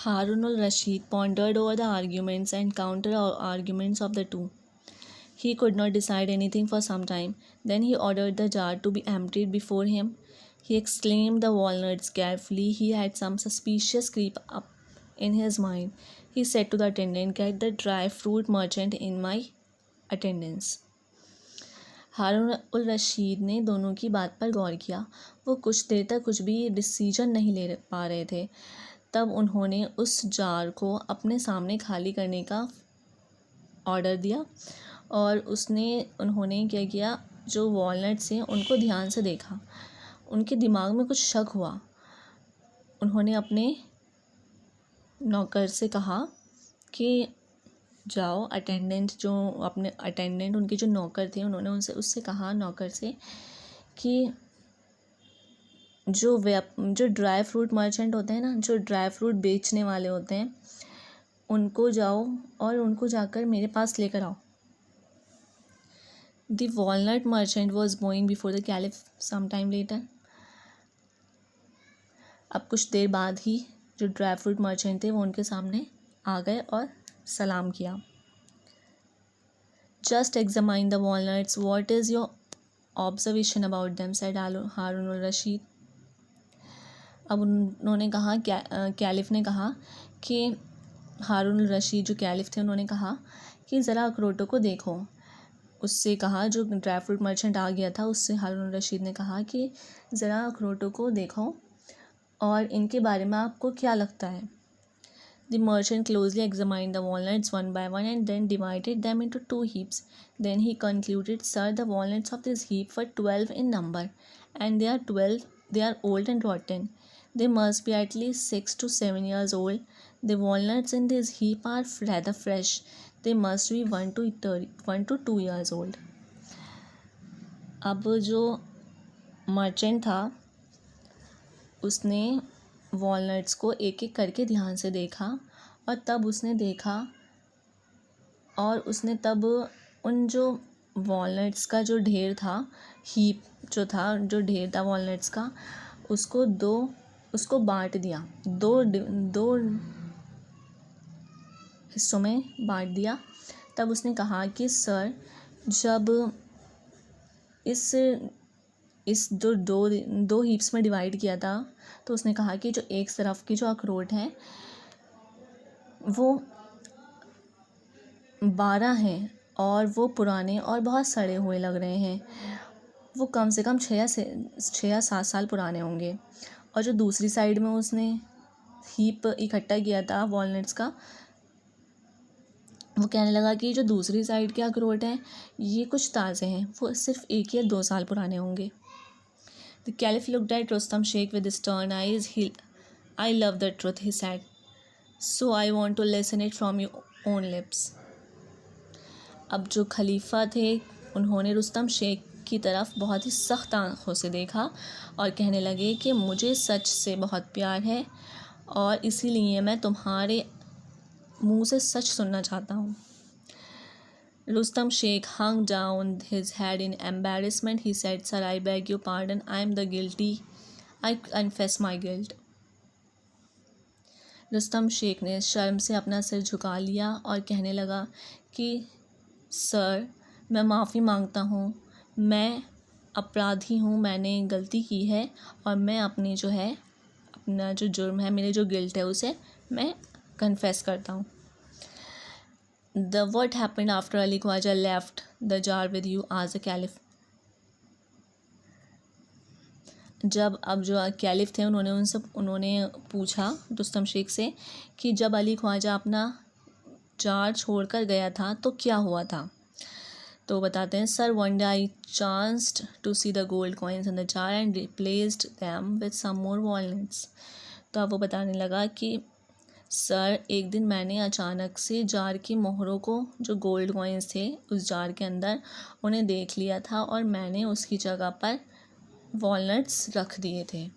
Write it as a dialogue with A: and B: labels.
A: Harun al-Rashid pondered over the arguments and counter-arguments of the two. He could not decide anything for some time. Then he ordered the jar to be emptied before him. He exclaimed the walnuts carefully. He had some suspicious creep up in his mind. He said to the attendant, "Get the dry fruit merchant in my attendance." हारून उल रशीद ने दोनों की बात पर गौर किया। वो कुछ देर तक कुछ भी डिसीजन नहीं ले पा रहे थे। तब उन्होंने उस जार को अपने सामने खाली करने का ऑर्डर दिया और उन्होंने क्या किया, जो वॉलनट्स हैं उनको ध्यान से देखा। उनके दिमाग में कुछ शक हुआ। उन्होंने अपने नौकर से कहा कि जाओ, उनके जो नौकर थे उन्होंने उससे कहा, नौकर से, कि जो ड्राई फ्रूट मर्चेंट होते हैं ना, जो ड्राई फ्रूट बेचने वाले होते हैं, उनको जाओ और उनको जाकर मेरे पास लेकर आओ। The walnut merchant was going before the caliph some time later. अब कुछ देर बाद ही जो ड्राई फ्रूट मर्चेंट थे वो उनके सामने आ गए और सलाम किया। Just examine the walnuts. What is your observation about them? said हारून अल रशीद. अब उन्होंने कहा, कैलिफ ने कहा कि हारून अल रशीद जो कैलिफ थे उन्होंने कहा कि ज़रा अखरोटों को देखो। उससे कहा, जो ड्राई फ्रूट मर्चेंट आ गया था उससे हारून अल रशीद ने कहा कि ज़रा अखरोटों को देखो और इनके बारे में आपको क्या लगता है। The merchant closely examined the walnuts one by one and then divided them into 2 heaps. Then he concluded, "Sir, the walnuts of this heap were 12 in number, and they are old and rotten. They must be at least 6 to 7 years old. The walnuts in this heap are rather fresh. They must be 1 to 2 years old." अब जो merchant था उसने walnuts को एक एक करके ध्यान से देखा और तब तब उन जो वॉलनट्स का जो ढेर था, जो ढेर था वॉलनट्स का, उसको बांट दिया, दो हिस्सों में बांट दिया। तब उसने कहा कि सर, जब इस दो हीप्स में डिवाइड किया था तो उसने कहा कि जो एक तरफ की जो अखरोट हैं वो 12 हैं और वो पुराने और बहुत सड़े हुए लग रहे हैं। वो कम से कम 6 या 7 साल पुराने होंगे। और जो दूसरी साइड में उसने हीप इकट्ठा किया था वॉलनट्स का, वो कहने लगा कि जो दूसरी साइड के अखरोट हैं ये कुछ ताज़े हैं, वो सिर्फ 1 या 2 साल पुराने होंगे। The caliph looked at Rustam Sheikh with stern eyes. "I love the truth," he said. "So I want to listen it from your own lips." अब जो खलीफा थे उन्होंने रुस्तम शेख की तरफ बहुत ही सख्त आंखों से देखा और कहने लगे कि मुझे सच से बहुत प्यार है और इसीलिए मैं तुम्हारे मुंह से सच सुनना चाहता हूँ। Rustam Sheikh hung down his head in embarrassment. He said, "Sir, I beg your pardon. I am the guilty. I confess my guilt." Rustam Sheikh ने शर्म से अपना सिर झुका लिया और कहने लगा कि सर, मैं माफ़ी मांगता हूँ, मैं अपराधी हूँ, मैंने गलती की है और मैं अपना जो जुर्म है, मेरे जो गिल्ट है उसे मैं कन्फेस करता हूँ। What happened after Ali Khwaja left the jar with you? asked the caliph. अब जो कैलिफ थे उन्होंने पूछा रुस्तम शेख से कि जब अली ख्वाजा अपना जार छोड़कर गया था तो क्या हुआ था। तो बताते हैं, sir, one day I chanced to see the gold coins in the jar and replaced them with some more walnuts. तो अब वो बताने लगा कि सर, एक दिन मैंने अचानक से जार की मोहरों को, जो गोल्ड कॉइन्स थे उस जार के अंदर, उन्हें देख लिया था और मैंने उसकी जगह पर वॉलनट्स रख दिए थे।